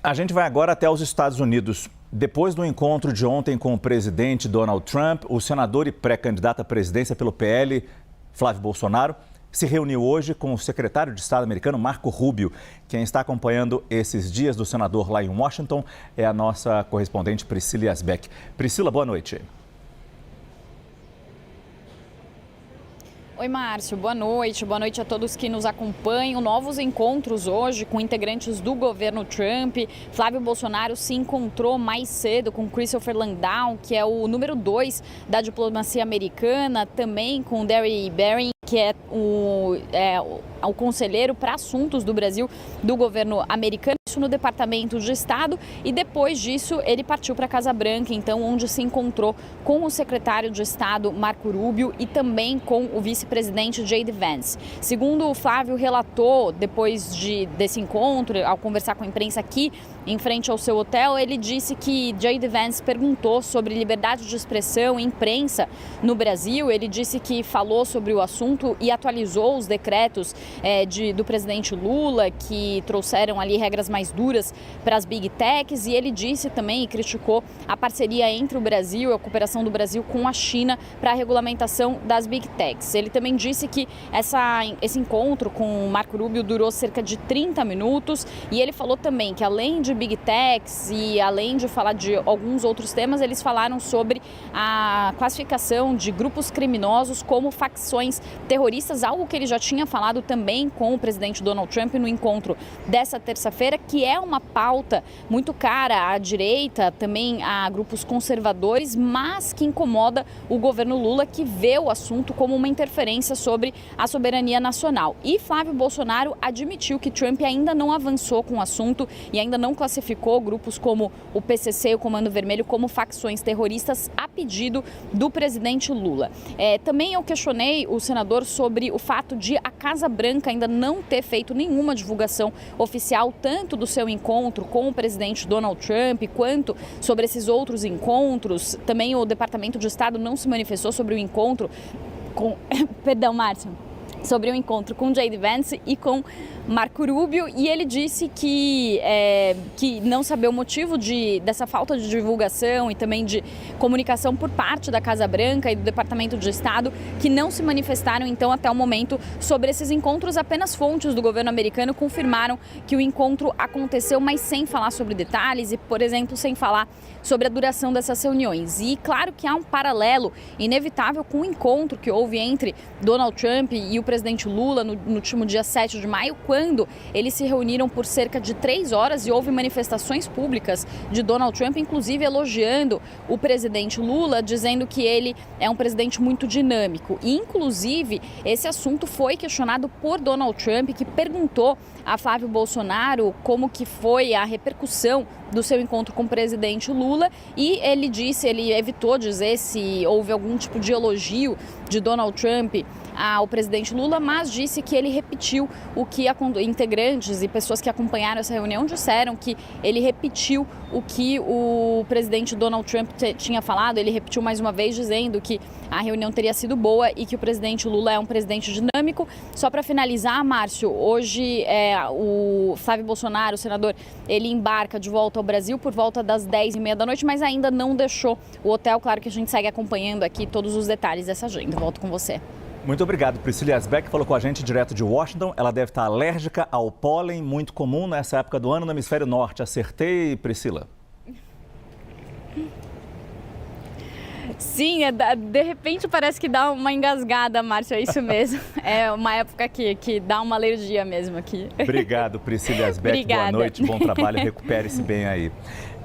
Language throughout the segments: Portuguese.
A gente vai agora até os Estados Unidos. Depois do encontro de ontem com o presidente Donald Trump, o senador e pré-candidato à presidência pelo PL, Flávio Bolsonaro, se reuniu hoje com o secretário de Estado americano, Marco Rubio. Quem está acompanhando esses dias do senador lá em Washington é a nossa correspondente Priscila Yazbek. Priscila, boa noite. Oi, Márcio, boa noite. Boa noite a todos que nos acompanham. Novos encontros hoje com integrantes do governo Trump. Flávio Bolsonaro se encontrou mais cedo com Christopher Landau, que é o número 2 da diplomacia americana, também com Derek Barron, que é o conselheiro para assuntos do Brasil do governo americano, isso no Departamento de Estado, e depois disso ele partiu para a Casa Branca, então, onde se encontrou com o secretário de Estado Marco Rubio e também com o vice-presidente J.D. Vance. Segundo o Flávio relatou, depois desse encontro, ao conversar com a imprensa aqui em frente ao seu hotel, ele disse que J.D. Vance perguntou sobre liberdade de expressão e imprensa no Brasil. Ele disse que falou sobre o assunto e atualizou os decretos do presidente Lula, que trouxeram ali regras mais duras para as Big Techs, e ele disse também e criticou a parceria entre o Brasil e a cooperação do Brasil com a China para a regulamentação das Big Techs. Ele também disse que esse encontro com o Marco Rubio durou cerca de 30 minutos e ele falou também que, além de Big Techs e além de falar de alguns outros temas, eles falaram sobre a classificação de grupos criminosos como facções terroristas, algo que ele já tinha falado também com o presidente Donald Trump no encontro dessa terça-feira, que é uma pauta muito cara à direita, também a grupos conservadores, mas que incomoda o governo Lula, que vê o assunto como uma interferência sobre a soberania nacional. E Flávio Bolsonaro admitiu que Trump ainda não avançou com o assunto e ainda não classificou grupos como o PCC e o Comando Vermelho como facções terroristas a pedido do presidente Lula. Também eu questionei o senador sobre o fato de a Casa Branca ainda não ter feito nenhuma divulgação oficial, tanto do seu encontro com o presidente Donald Trump, quanto sobre esses outros encontros. Também o Departamento de Estado não se manifestou sobre o encontro com... Perdão, Márcio. Sobre o encontro com J.D. Vance e com Marco Rubio, e ele disse que não sabia o motivo dessa falta de divulgação e também de comunicação por parte da Casa Branca e do Departamento de Estado, que não se manifestaram então até o momento sobre esses encontros. Apenas fontes do governo americano confirmaram que o encontro aconteceu, mas sem falar sobre detalhes e, por exemplo, sem falar sobre a duração dessas reuniões. E claro que há um paralelo inevitável com o encontro que houve entre Donald Trump e o presidente Lula no último dia 7 de maio, quando eles se reuniram por cerca de 3 horas e houve manifestações públicas de Donald Trump, inclusive elogiando o presidente Lula, dizendo que ele é um presidente muito dinâmico. E, inclusive, esse assunto foi questionado por Donald Trump, que perguntou a Flávio Bolsonaro como que foi a repercussão do seu encontro com o presidente Lula, e ele evitou dizer se houve algum tipo de elogio de Donald Trump ao presidente Lula, mas disse que ele repetiu o que integrantes e pessoas que acompanharam essa reunião disseram, que ele repetiu o que o presidente Donald Trump tinha falado. Ele repetiu mais uma vez, dizendo que a reunião teria sido boa e que o presidente Lula é um presidente dinâmico. Só para finalizar, Márcio, hoje o Flávio Bolsonaro, o senador, ele embarca de volta ao Brasil por volta das 10h30 da noite, mas ainda não deixou o hotel. Claro que a gente segue acompanhando aqui todos os detalhes dessa agenda. Volto com você. Muito obrigado. Priscila Yazbek falou com a gente direto de Washington. Ela deve estar alérgica ao pólen, muito comum nessa época do ano no hemisfério norte. Acertei, Priscila? Sim, de repente parece que dá uma engasgada, Márcio, é isso mesmo. É uma época que dá uma alergia mesmo aqui. Obrigado, Priscila Yazbek. Obrigada. Boa noite, bom trabalho, recupere-se bem aí.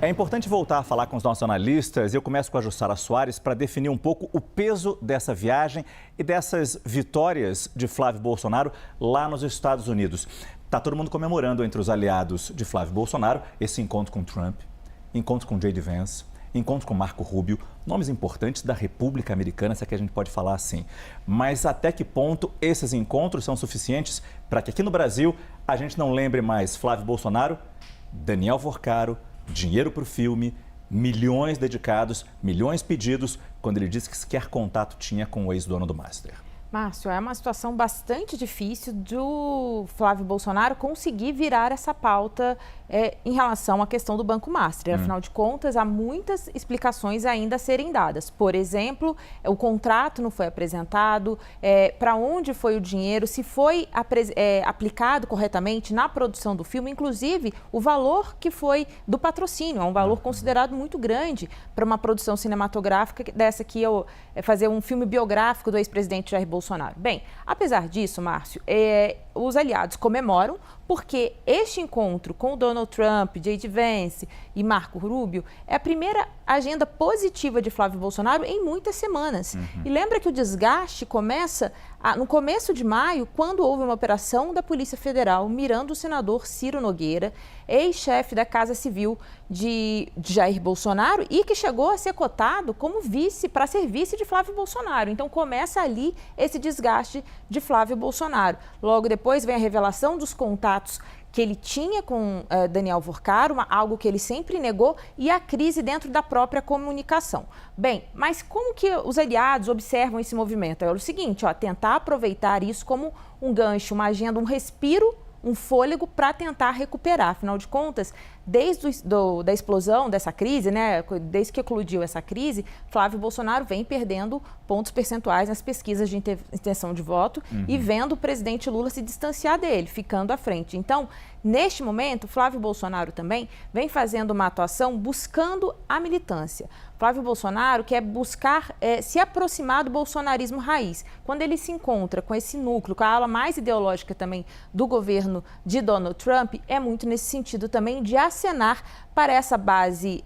É importante voltar a falar com os nossos analistas. Eu começo com a Jussara Soares para definir um pouco o peso dessa viagem e dessas vitórias de Flávio Bolsonaro lá nos Estados Unidos. Está todo mundo comemorando entre os aliados de Flávio Bolsonaro esse encontro com Trump, encontro com J.D. Vance, encontro com Marco Rubio, nomes importantes da República Americana, se é que a gente pode falar assim. Mas até que ponto esses encontros são suficientes para que aqui no Brasil a gente não lembre mais Flávio Bolsonaro, Daniel Vorcaro, dinheiro para o filme, milhões dedicados, milhões pedidos, quando ele disse que sequer contato tinha com o ex-dono do Master? Márcio, é uma situação bastante difícil do Flávio Bolsonaro conseguir virar essa pauta em relação à questão do Banco Master. Afinal de contas, há muitas explicações ainda a serem dadas. Por exemplo, o contrato não foi apresentado, para onde foi o dinheiro, se foi aplicado corretamente na produção do filme, inclusive o valor que foi do patrocínio. É um valor considerado muito grande para uma produção cinematográfica dessa aqui, fazer um filme biográfico do ex-presidente Jair Bolsonaro. Bem, apesar disso, Márcio, os aliados comemoram porque este encontro com o Donald Trump, J.D. Vance e Marco Rubio é a primeira agenda positiva de Flávio Bolsonaro em muitas semanas. E lembra que o desgaste começa no começo de maio, quando houve uma operação da Polícia Federal mirando o senador Ciro Nogueira, ex-chefe da Casa Civil de Jair Bolsonaro e que chegou a ser cotado como vice, para ser vice de Flávio Bolsonaro. Então começa ali esse desgaste de Flávio Bolsonaro. Logo depois vem a revelação dos contatos que ele tinha com Daniel Vorcaro, algo que ele sempre negou, e a crise dentro da própria comunicação. Bem, mas como que os aliados observam esse movimento? É o seguinte, tentar aproveitar isso como um gancho, uma agenda, um respiro, um fôlego para tentar recuperar. Afinal de contas, desde da explosão dessa crise, né, desde que eclodiu essa crise, Flávio Bolsonaro vem perdendo pontos percentuais nas pesquisas de intenção de voto e vendo o presidente Lula se distanciar dele, ficando à frente. Então, neste momento, Flávio Bolsonaro também vem fazendo uma atuação buscando a militância. Flávio Bolsonaro quer buscar se aproximar do bolsonarismo raiz. Quando ele se encontra com esse núcleo, com a ala mais ideológica também do governo de Donald Trump, é muito nesse sentido também de acenar para essa base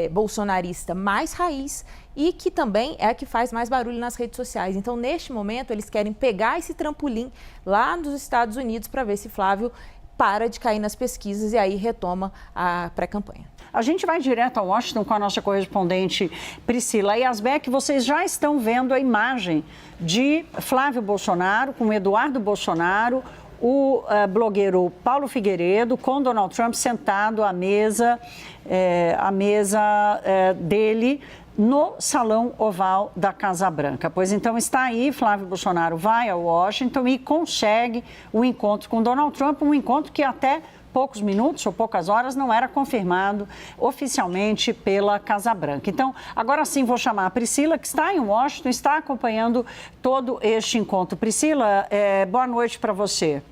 bolsonarista mais raiz e que também é a que faz mais barulho nas redes sociais. Então, neste momento, eles querem pegar esse trampolim lá nos Estados Unidos para ver se Flávio para de cair nas pesquisas e aí retoma a pré-campanha. A gente vai direto a Washington com a nossa correspondente Priscila Yasbeck. Vocês já estão vendo a imagem de Flávio Bolsonaro com Eduardo Bolsonaro, o blogueiro Paulo Figueiredo com Donald Trump sentado à mesa dele no Salão Oval da Casa Branca. Pois então está aí, Flávio Bolsonaro vai a Washington e consegue o encontro com Donald Trump, um encontro que até poucos minutos ou poucas horas não era confirmado oficialmente pela Casa Branca. Então, agora sim vou chamar a Priscila, que está em Washington, está acompanhando todo este encontro. Priscila, boa noite para você.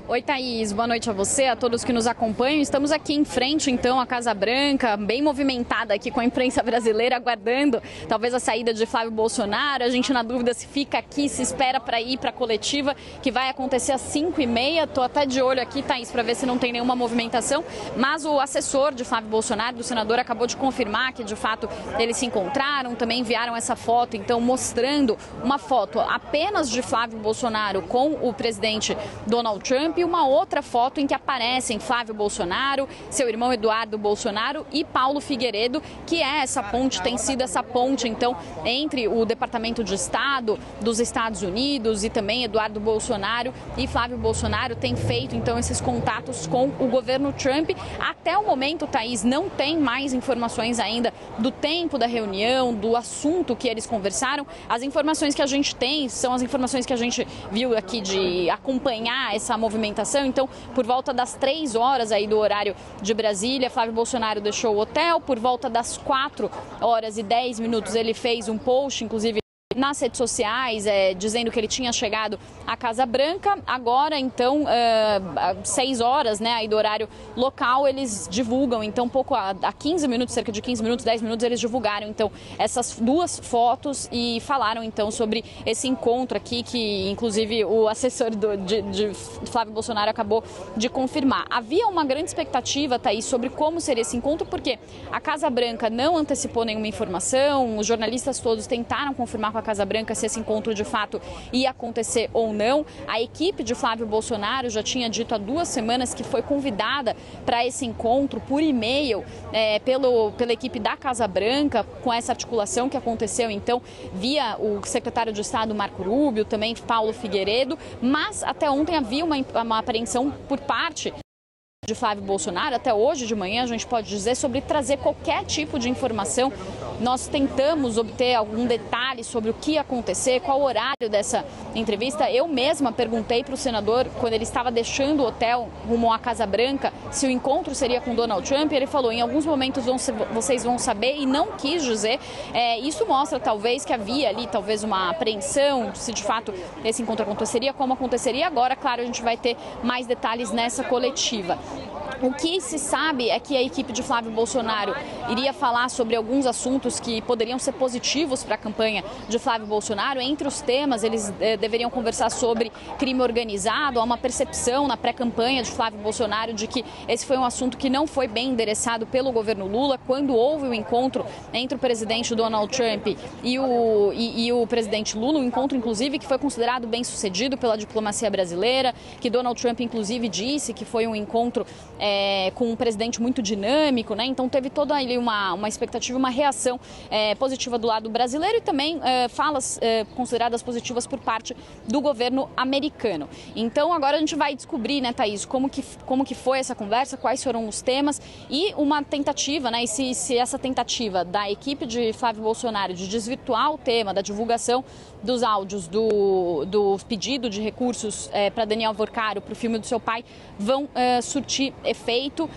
Oi, Thaís. Boa noite a você, a todos que nos acompanham. Estamos aqui em frente, então, à Casa Branca, bem movimentada aqui com a imprensa brasileira, aguardando talvez a saída de Flávio Bolsonaro. A gente na dúvida se fica aqui, se espera para ir para a coletiva, que vai acontecer às 5h30. Estou até de olho aqui, Thaís, para ver se não tem nenhuma movimentação. Mas o assessor de Flávio Bolsonaro, do senador, acabou de confirmar que, de fato, eles se encontraram. Também enviaram essa foto, então, mostrando uma foto apenas de Flávio Bolsonaro com o presidente Donald Trump, e uma outra foto em que aparecem Flávio Bolsonaro, seu irmão Eduardo Bolsonaro e Paulo Figueiredo, que é essa ponte, tem sido essa ponte, então, entre o Departamento de Estado dos Estados Unidos e também Eduardo Bolsonaro e Flávio Bolsonaro tem feito, então, esses contatos com o governo Trump. Até o momento, Thaís, não tem mais informações ainda do tempo da reunião, do assunto que eles conversaram. As informações que a gente tem são as informações que a gente viu aqui de acompanhar essa movimentação. Então, por volta das 3 horas aí do horário de Brasília, Flávio Bolsonaro deixou o hotel. Por volta das 4h10 ele fez um post, inclusive nas redes sociais, dizendo que ele tinha chegado à Casa Branca. Agora, então, 6 horas, né, aí do horário local, eles divulgam, então, pouco a 15 minutos, cerca de 15 minutos, 10 minutos, eles divulgaram, então, essas duas fotos e falaram, então, sobre esse encontro aqui, que, inclusive, o assessor de Flávio Bolsonaro acabou de confirmar. Havia uma grande expectativa, Thaís, sobre como seria esse encontro, porque a Casa Branca não antecipou nenhuma informação, os jornalistas todos tentaram confirmar com a Casa Branca se esse encontro de fato ia acontecer ou não. A equipe de Flávio Bolsonaro já tinha dito há 2 semanas que foi convidada para esse encontro por e-mail pela equipe da Casa Branca, com essa articulação que aconteceu então via o secretário de Estado Marco Rubio, também Paulo Figueiredo, mas até ontem havia uma apreensão por parte de Flávio Bolsonaro, até hoje de manhã, a gente pode dizer, sobre trazer qualquer tipo de informação. Nós tentamos obter algum detalhe sobre o que ia acontecer, qual o horário dessa entrevista. Eu mesma perguntei para o senador, quando ele estava deixando o hotel rumo à Casa Branca, se o encontro seria com Donald Trump. Ele falou, em alguns momentos vocês vão saber, e não quis dizer. Isso mostra, talvez, que havia ali, talvez, uma apreensão, se de fato esse encontro aconteceria, como aconteceria. Agora, claro, a gente vai ter mais detalhes nessa coletiva. O que se sabe é que a equipe de Flávio Bolsonaro iria falar sobre alguns assuntos que poderiam ser positivos para a campanha de Flávio Bolsonaro. Entre os temas, eles deveriam conversar sobre crime organizado. Há uma percepção na pré-campanha de Flávio Bolsonaro de que esse foi um assunto que não foi bem endereçado pelo governo Lula. Quando houve o encontro entre o presidente Donald Trump e o presidente Lula, um encontro, inclusive, que foi considerado bem sucedido pela diplomacia brasileira, que Donald Trump, inclusive, disse que foi um encontro com um presidente muito dinâmico, né? Então teve toda ali uma expectativa, uma reação positiva do lado brasileiro e também falas consideradas positivas por parte do governo americano. Então agora a gente vai descobrir, né, Thaís, como que foi essa conversa, quais foram os temas e uma tentativa, né? E se essa tentativa da equipe de Flávio Bolsonaro de desvirtuar o tema da divulgação dos áudios do pedido de recursos para Daniel Vorcaro, para o filme do seu pai, vão surtir efeito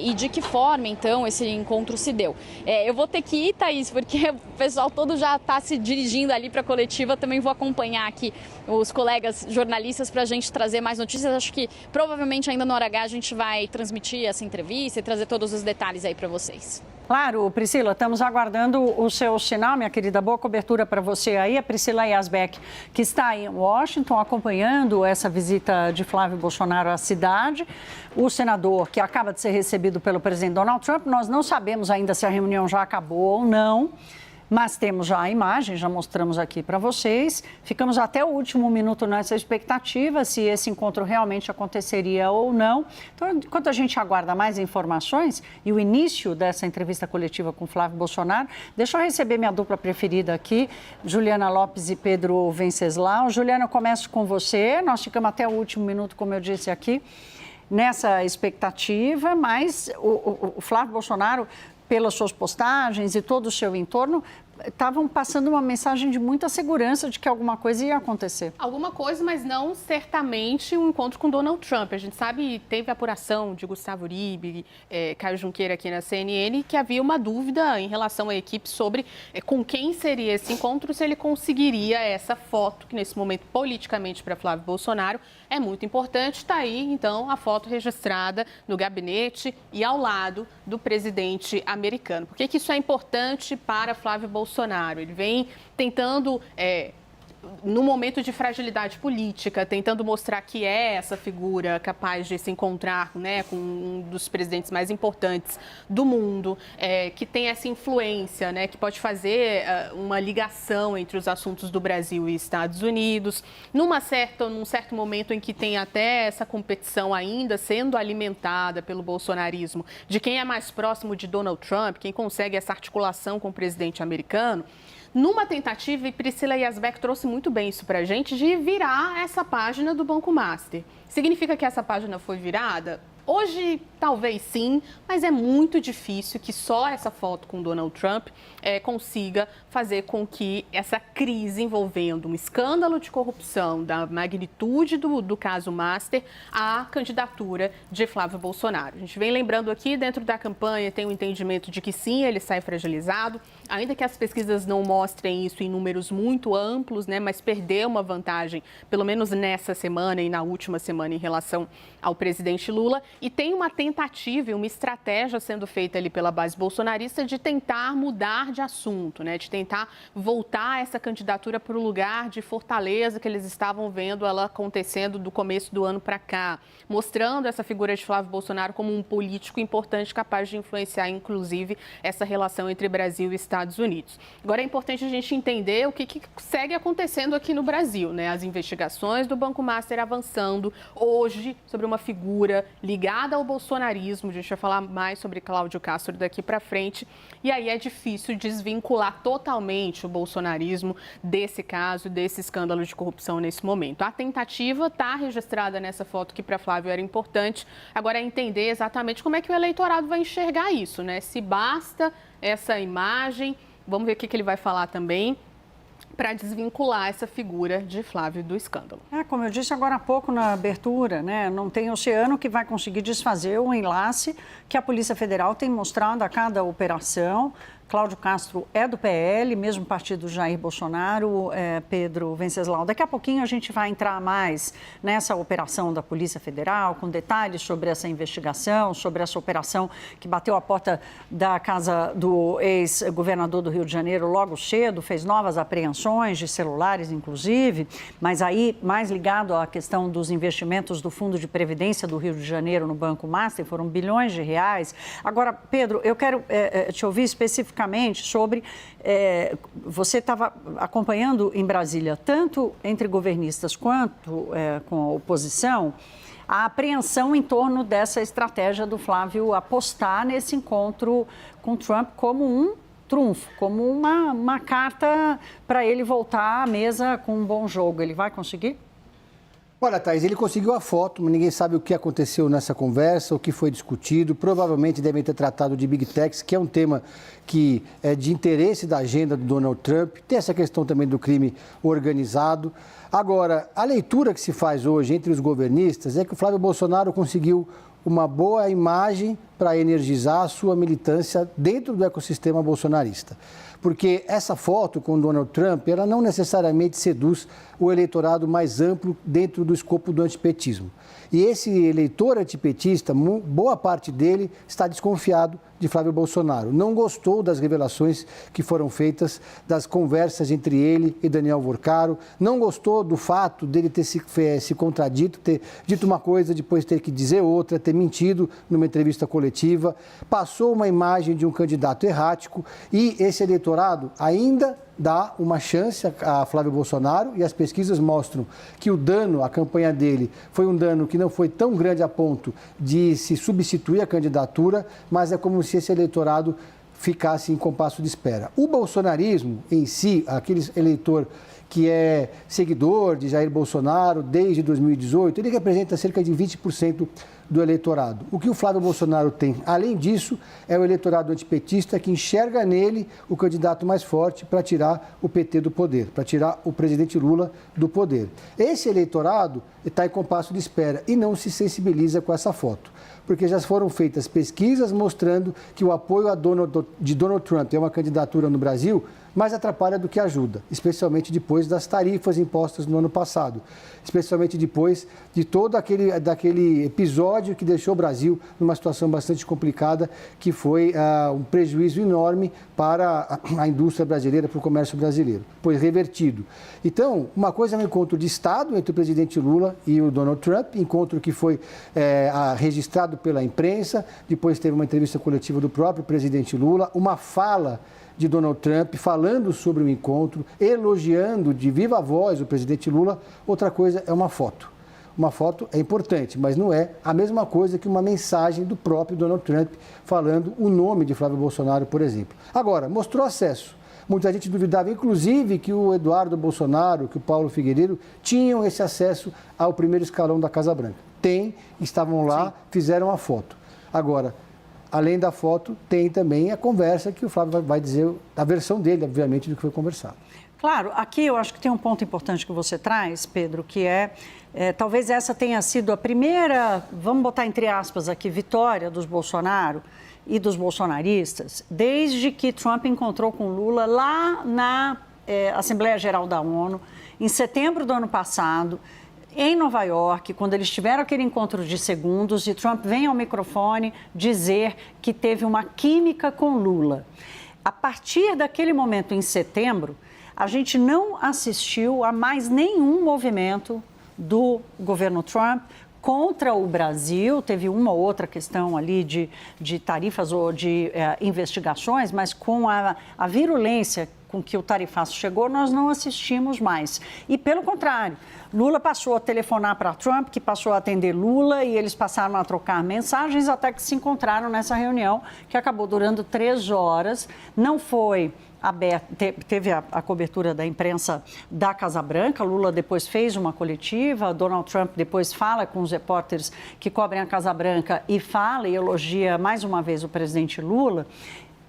e de que forma, então, esse encontro se deu. Eu vou ter que ir, Thaís, porque o pessoal todo já está se dirigindo ali para a coletiva. Também vou acompanhar aqui os colegas jornalistas para a gente trazer mais notícias. Acho que provavelmente ainda no hora H a gente vai transmitir essa entrevista e trazer todos os detalhes aí para vocês. Claro, Priscila, estamos aguardando o seu sinal, minha querida. Boa cobertura para você aí. A Priscila Yazbek, que está em Washington, acompanhando essa visita de Flávio Bolsonaro à cidade. O senador, que acaba de ser recebido pelo presidente Donald Trump, nós não sabemos ainda se a reunião já acabou ou não. Mas temos já a imagem, já mostramos aqui para vocês. Ficamos até o último minuto nessa expectativa, se esse encontro realmente aconteceria ou não. Então, enquanto a gente aguarda mais informações e o início dessa entrevista coletiva com Flávio Bolsonaro, deixa eu receber minha dupla preferida aqui, Juliana Lopes e Pedro Venceslau. Juliana, eu começo com você. Nós ficamos até o último minuto, como eu disse aqui, nessa expectativa, mas o Flávio Bolsonaro, pelas suas postagens e todo o seu entorno, estavam passando uma mensagem de muita segurança de que alguma coisa ia acontecer. Alguma coisa, mas não certamente um encontro com Donald Trump. A gente sabe, teve apuração de Gustavo Uribe, Caio Junqueira aqui na CNN, que havia uma dúvida em relação à equipe sobre com quem seria esse encontro, se ele conseguiria essa foto, que nesse momento, politicamente, para Flávio Bolsonaro, é muito importante. Está aí, então, a foto registrada no gabinete e ao lado do presidente americano. Por que isso é importante para Flávio Bolsonaro? Ele vem tentando, no momento de fragilidade política, tentando mostrar que é essa figura capaz de se encontrar, né, com um dos presidentes mais importantes do mundo, que tem essa influência, né, que pode fazer uma ligação entre os assuntos do Brasil e Estados Unidos, num certo momento em que tem até essa competição ainda sendo alimentada pelo bolsonarismo, de quem é mais próximo de Donald Trump, quem consegue essa articulação com o presidente americano, numa tentativa, e Priscila Yazbek trouxe muito bem isso para a gente, de virar essa página do Banco Master. Significa que essa página foi virada? Hoje, talvez sim, mas é muito difícil que só essa foto com Donald Trump consiga fazer com que essa crise envolvendo um escândalo de corrupção da magnitude do caso Master, a candidatura de Flávio Bolsonaro. A gente vem lembrando aqui, dentro da campanha, tem o entendimento de que sim, ele sai fragilizado, ainda que as pesquisas não mostrem isso em números muito amplos, né, mas perdeu uma vantagem, pelo menos nessa semana e na última semana, em relação ao presidente Lula. E tem uma tentativa e uma estratégia sendo feita ali pela base bolsonarista de tentar mudar de assunto, né? De tentar voltar essa candidatura para o lugar de fortaleza que eles estavam vendo ela acontecendo do começo do ano para cá, mostrando essa figura de Flávio Bolsonaro como um político importante capaz de influenciar, inclusive, essa relação entre Brasil e Estados Unidos. Agora é importante a gente entender o que segue acontecendo aqui no Brasil, né? As investigações do Banco Master avançando hoje sobre uma figura ligada ligada ao bolsonarismo. A gente vai falar mais sobre Cláudio Castro daqui para frente. E aí é difícil desvincular totalmente o bolsonarismo desse caso, desse escândalo de corrupção nesse momento. A tentativa está registrada nessa foto que para Flávio era importante. Agora é entender exatamente como é que o eleitorado vai enxergar isso, né? Se basta essa imagem, vamos ver o que ele vai falar também, para desvincular essa figura de Flávio do escândalo. Como eu disse agora há pouco na abertura, né, não tem oceano que vai conseguir desfazer o enlace que a Polícia Federal tem mostrado a cada operação. Cláudio Castro é do PL, mesmo partido do Jair Bolsonaro, Pedro Venceslau. Daqui a pouquinho a gente vai entrar mais nessa operação da Polícia Federal, com detalhes sobre essa investigação, sobre essa operação que bateu a porta da casa do ex-governador do Rio de Janeiro logo cedo, fez novas apreensões de celulares, inclusive, mas aí mais ligado à questão dos investimentos do Fundo de Previdência do Rio de Janeiro no Banco Master, foram bilhões de reais. Agora, Pedro, eu quero te ouvir especificamente sobre, você estava acompanhando em Brasília, tanto entre governistas quanto com a oposição, a apreensão em torno dessa estratégia do Flávio apostar nesse encontro com Trump como um trunfo, como uma carta para ele voltar à mesa com um bom jogo. Ele vai conseguir? Olha, Thaís, ele conseguiu a foto, mas ninguém sabe o que aconteceu nessa conversa, o que foi discutido. Provavelmente devem ter tratado de Big Techs, que é um tema que é de interesse da agenda do Donald Trump. Tem essa questão também do crime organizado. Agora, a leitura que se faz hoje entre os governistas é que o Flávio Bolsonaro conseguiu uma boa imagem para energizar a sua militância dentro do ecossistema bolsonarista. Porque essa foto com o Donald Trump, ela não necessariamente seduz o eleitorado mais amplo dentro do escopo do antipetismo. E esse eleitor antipetista, boa parte dele está desconfiado de Flávio Bolsonaro. Não gostou das revelações que foram feitas, das conversas entre ele e Daniel Vorcaro. Não gostou do fato dele ter se contradito, ter dito uma coisa, depois ter que dizer outra, ter mentido numa entrevista coletiva. Passou uma imagem de um candidato errático e esse eleitorado ainda dá uma chance a Flávio Bolsonaro e as pesquisas mostram que o dano, a campanha dele, foi um dano que não foi tão grande a ponto de se substituir a candidatura, mas é como se esse eleitorado ficasse em compasso de espera. O bolsonarismo em si, aquele eleitor que é seguidor de Jair Bolsonaro desde 2018, ele representa cerca de 20% do eleitorado. O que o Flávio Bolsonaro tem, além disso, é o eleitorado antipetista que enxerga nele o candidato mais forte para tirar o PT do poder, para tirar o presidente Lula do poder. Esse eleitorado está em compasso de espera e não se sensibiliza com essa foto, porque já foram feitas pesquisas mostrando que o apoio de Donald Trump é uma candidatura no Brasil mais atrapalha do que ajuda, especialmente depois das tarifas impostas no ano passado, especialmente depois de todo daquele episódio que deixou o Brasil numa situação bastante complicada, que foi um prejuízo enorme para a indústria brasileira, para o comércio brasileiro, foi revertido. Então, uma coisa é um encontro de Estado entre o presidente Lula e o Donald Trump, encontro que foi registrado pela imprensa, depois teve uma entrevista coletiva do próprio presidente Lula, uma fala de Donald Trump falando sobre o encontro, elogiando de viva voz o presidente Lula. Outra coisa é uma foto. Uma foto é importante, mas não é a mesma coisa que uma mensagem do próprio Donald Trump falando o nome de Flávio Bolsonaro, por exemplo. Agora, mostrou acesso. Muita gente duvidava, inclusive, que o Eduardo Bolsonaro, que o Paulo Figueiredo tinham esse acesso ao primeiro escalão da Casa Branca. Tem, estavam lá, sim, fizeram a foto. Agora, além da foto, tem também a conversa que o Flávio vai dizer, a versão dele, obviamente, do que foi conversado. Claro, aqui eu acho que tem um ponto importante que você traz, Pedro, que talvez essa tenha sido a primeira, vamos botar entre aspas aqui, vitória dos Bolsonaro e dos bolsonaristas, desde que Trump encontrou com Lula lá na Assembleia Geral da ONU, em setembro do ano passado, em Nova York, quando eles tiveram aquele encontro de segundos e Trump vem ao microfone dizer que teve uma química com Lula. A partir daquele momento, em setembro, a gente não assistiu a mais nenhum movimento do governo Trump contra o Brasil. Teve uma ou outra questão ali de tarifas ou de investigações, mas com a virulência com que o tarifaço chegou, nós não assistimos mais. E, pelo contrário, Lula passou a telefonar para Trump, que passou a atender Lula, e eles passaram a trocar mensagens até que se encontraram nessa reunião, que acabou durando 3 horas. Não foi aberto, teve a cobertura da imprensa da Casa Branca. Lula depois fez uma coletiva, Donald Trump depois fala com os repórteres que cobrem a Casa Branca e fala e elogia mais uma vez o presidente Lula.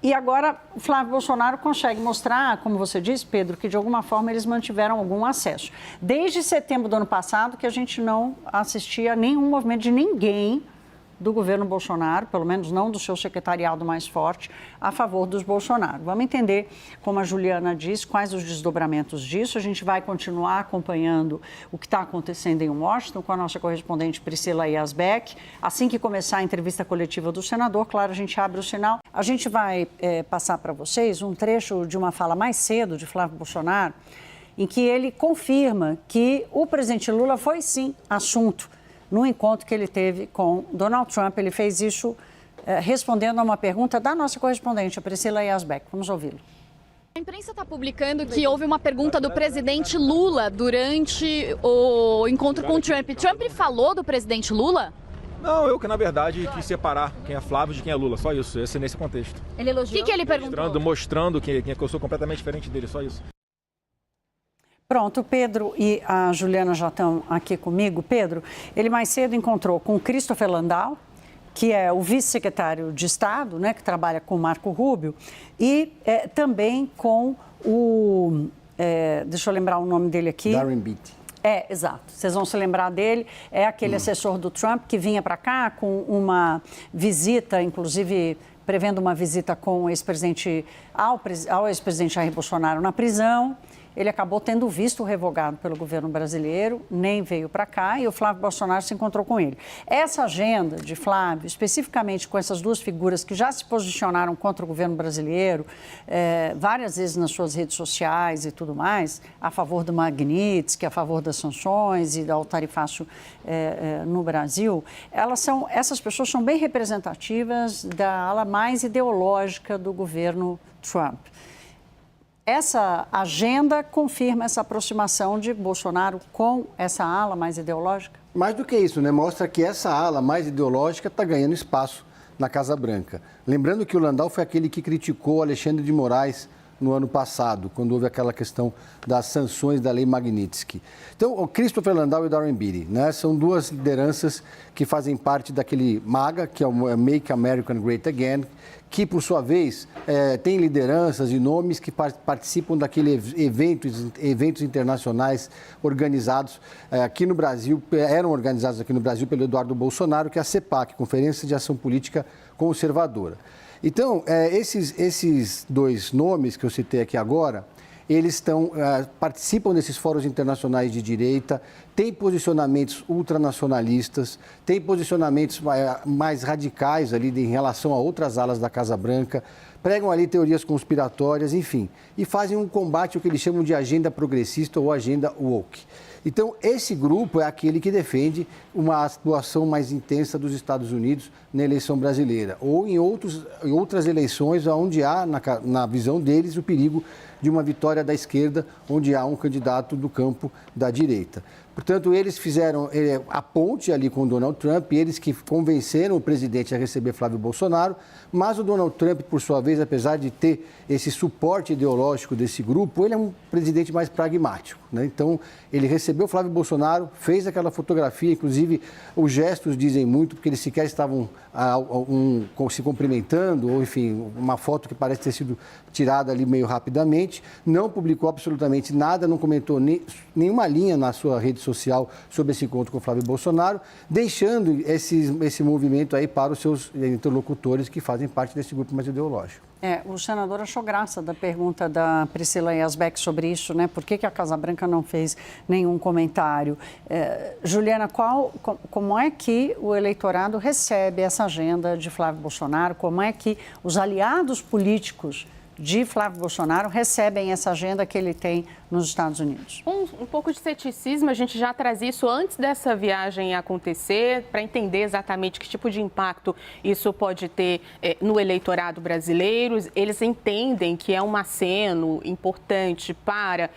E agora o Flávio Bolsonaro consegue mostrar, como você disse, Pedro, que de alguma forma eles mantiveram algum acesso. Desde setembro do ano passado que a gente não assistia a nenhum movimento de ninguém do governo Bolsonaro, pelo menos não do seu secretariado mais forte, a favor dos Bolsonaro. Vamos entender, como a Juliana disse, quais os desdobramentos disso. A gente vai continuar acompanhando o que está acontecendo em Washington com a nossa correspondente Priscila Yasbeck. Assim que começar a entrevista coletiva do senador, claro, a gente abre o sinal. A gente vai passar para vocês um trecho de uma fala mais cedo de Flávio Bolsonaro, em que ele confirma que o presidente Lula foi, sim, assunto no encontro que ele teve com Donald Trump. Ele fez isso respondendo a uma pergunta da nossa correspondente, a Priscila Yasbeck. Vamos ouvi-lo. A imprensa está publicando que houve uma pergunta do presidente Lula durante o encontro com o Trump. Trump falou do presidente Lula? Não, eu que na verdade quis separar quem é Flávio de quem é Lula, só isso, esse nesse contexto. Ele elogiou? O que ele perguntou? Mostrando que eu sou completamente diferente dele, só isso. Pronto, o Pedro e a Juliana já estão aqui comigo. Pedro, ele mais cedo encontrou com Christopher Landau, que é o vice-secretário de Estado, né, que trabalha com Marco Rubio, e também com o... deixa eu lembrar o nome dele aqui. Darren Beattie. Exato. Vocês vão se lembrar dele. É aquele assessor do Trump que vinha para cá com uma visita, inclusive prevendo uma visita com o ex-presidente, ao ex-presidente Jair Bolsonaro na prisão. Ele acabou tendo visto revogado pelo governo brasileiro, nem veio para cá, e o Flávio Bolsonaro se encontrou com ele. Essa agenda de Flávio, especificamente com essas duas figuras que já se posicionaram contra o governo brasileiro, várias vezes nas suas redes sociais e tudo mais, a favor do Magnitsky, a favor das sanções e do tarifaço no Brasil, essas pessoas são bem representativas da ala mais ideológica do governo Trump. Essa agenda confirma essa aproximação de Bolsonaro com essa ala mais ideológica? Mais do que isso, né? Mostra que essa ala mais ideológica está ganhando espaço na Casa Branca. Lembrando que o Landau foi aquele que criticou Alexandre de Moraes no ano passado, quando houve aquela questão das sanções da lei Magnitsky. Então, o Christopher Landau e o Darren Beattie, né, são duas lideranças que fazem parte daquele MAGA, que é o Make America Great Again, que, por sua vez, tem lideranças e nomes que participam daqueles eventos internacionais organizados aqui no Brasil, eram organizados aqui no Brasil pelo Eduardo Bolsonaro, que é a CEPAC, Conferência de Ação Política Conservadora. Então, esses dois nomes que eu citei aqui agora, eles participam desses fóruns internacionais de direita, têm posicionamentos ultranacionalistas, têm posicionamentos mais radicais ali em relação a outras alas da Casa Branca, pregam ali teorias conspiratórias, enfim, e fazem um combate, o que eles chamam de agenda progressista ou agenda woke. Então, esse grupo é aquele que defende uma atuação mais intensa dos Estados Unidos na eleição brasileira ou em outras eleições onde há, na visão deles, o perigo de uma vitória da esquerda, onde há um candidato do campo da direita. Portanto, eles fizeram a ponte ali com o Donald Trump, eles que convenceram o presidente a receber Flávio Bolsonaro, mas o Donald Trump, por sua vez, apesar de ter esse suporte ideológico desse grupo, ele é um presidente mais pragmático, né? Então, ele recebeu Flávio Bolsonaro, fez aquela fotografia, inclusive os gestos dizem muito, porque eles sequer estavam se cumprimentando, ou enfim, uma foto que parece ter sido tirada ali meio rapidamente, não publicou absolutamente nada, não comentou nenhuma linha na sua rede social sobre esse encontro com o Flávio Bolsonaro, deixando esse movimento aí para os seus interlocutores que fazem parte desse grupo mais ideológico. O senador achou graça da pergunta da Priscila Yasbeck sobre isso, né? Por que a Casa Branca não fez nenhum comentário? Juliana, como é que o eleitorado recebe essa agenda de Flávio Bolsonaro? Como é que os aliados políticos de Flávio Bolsonaro recebem essa agenda que ele tem nos Estados Unidos? Um pouco de ceticismo, a gente já traz isso antes dessa viagem acontecer, para entender exatamente que tipo de impacto isso pode ter no eleitorado brasileiro. Eles entendem que é um aceno importante para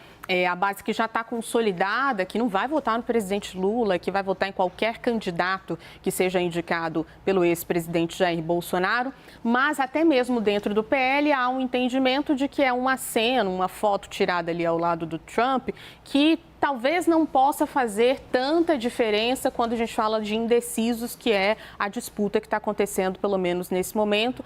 a base que já está consolidada, que não vai votar no presidente Lula, que vai votar em qualquer candidato que seja indicado pelo ex-presidente Jair Bolsonaro, mas até mesmo dentro do PL há um entendimento de que é um aceno, uma foto tirada ali ao lado do Trump, que talvez não possa fazer tanta diferença quando a gente fala de indecisos, que é a disputa que está acontecendo, pelo menos nesse momento,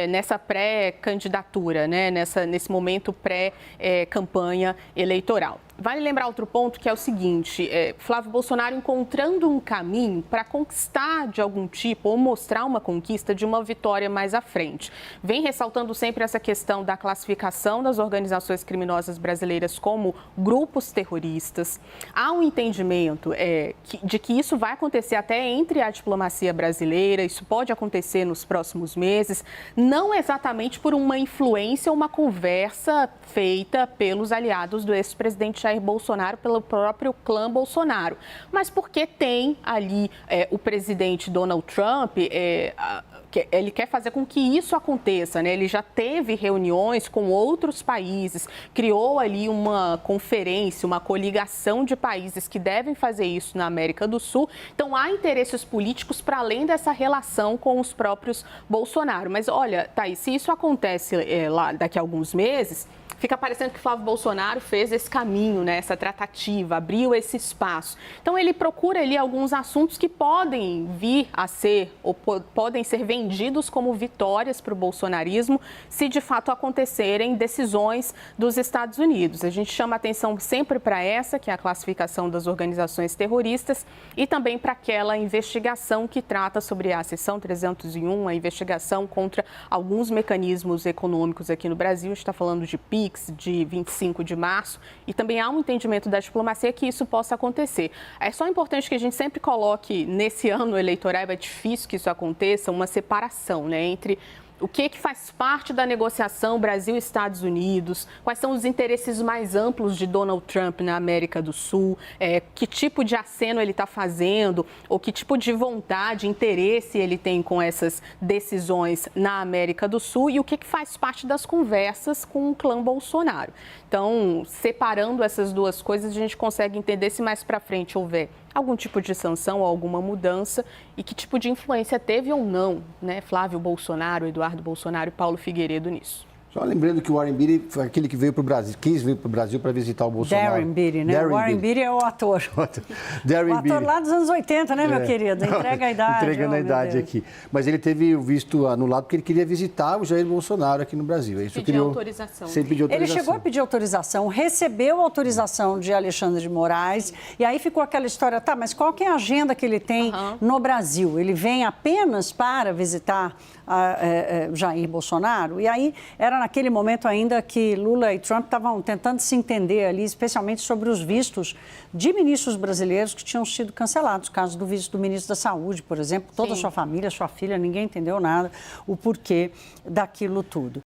nessa pré-candidatura, né? Nesse momento pré-campanha eleitoral. Vale lembrar outro ponto, que é o seguinte, Flávio Bolsonaro encontrando um caminho para conquistar de algum tipo ou mostrar uma conquista de uma vitória mais à frente. Vem ressaltando sempre essa questão da classificação das organizações criminosas brasileiras como grupos terroristas. Há um entendimento de que isso vai acontecer até entre a diplomacia brasileira, isso pode acontecer nos próximos meses, não exatamente por uma influência ou uma conversa feita pelos aliados do ex-presidente Jair Bolsonaro, pelo próprio clã Bolsonaro, mas porque tem ali o presidente Donald Trump, ele quer fazer com que isso aconteça, né? Ele já teve reuniões com outros países, criou ali uma conferência, uma coligação de países que devem fazer isso na América do Sul. Então, há interesses políticos para além dessa relação com os próprios Bolsonaro. Mas, olha, Thaís, se isso acontece lá daqui a alguns meses, fica parecendo que Flávio Bolsonaro fez esse caminho, né, essa tratativa, abriu esse espaço. Então, ele procura ali alguns assuntos que podem vir a ser, ou podem ser vendidos como vitórias para o bolsonarismo, se de fato acontecerem decisões dos Estados Unidos. A gente chama atenção sempre para essa, que é a classificação das organizações terroristas, e também para aquela investigação que trata sobre a seção 301, a investigação contra alguns mecanismos econômicos aqui no Brasil. A gente está falando de PIX, de 25 de março, e também há um entendimento da diplomacia que isso possa acontecer. É só importante que a gente sempre coloque, nesse ano eleitoral, é difícil que isso aconteça, uma separação, né, entre o que faz parte da negociação Brasil e Estados Unidos, quais são os interesses mais amplos de Donald Trump na América do Sul, que tipo de aceno ele está fazendo, ou que tipo de vontade, interesse ele tem com essas decisões na América do Sul, e o que faz parte das conversas com o clã Bolsonaro. Então, separando essas duas coisas, a gente consegue entender se mais para frente houver algum tipo de sanção ou alguma mudança e que tipo de influência teve ou não, né, Flávio Bolsonaro, Eduardo Bolsonaro e Paulo Figueiredo nisso. Só lembrando que o Warren Beatty foi aquele que veio para o Brasil, quis vir para o Brasil para visitar o Bolsonaro. Darren Beatty, né? O Warren Beatty é o ator. Darren o ator lá dos anos 80, né, meu querido? Entrega a idade. Entregando a idade aqui. Mas ele teve o visto anulado porque ele queria visitar o Jair Bolsonaro aqui no Brasil. Isso pediu autorização. Sempre pediu autorização. Ele chegou a pedir autorização, recebeu a autorização de Alexandre de Moraes, e aí ficou aquela história, tá, mas qual que é a agenda que ele tem no Brasil? Ele vem apenas para visitar Jair Bolsonaro? E aí era naquele momento ainda que Lula e Trump estavam tentando se entender ali, especialmente sobre os vistos de ministros brasileiros que tinham sido cancelados. O caso do visto do ministro da Saúde, por exemplo, toda a sua família, sua filha, ninguém entendeu nada, o porquê daquilo tudo.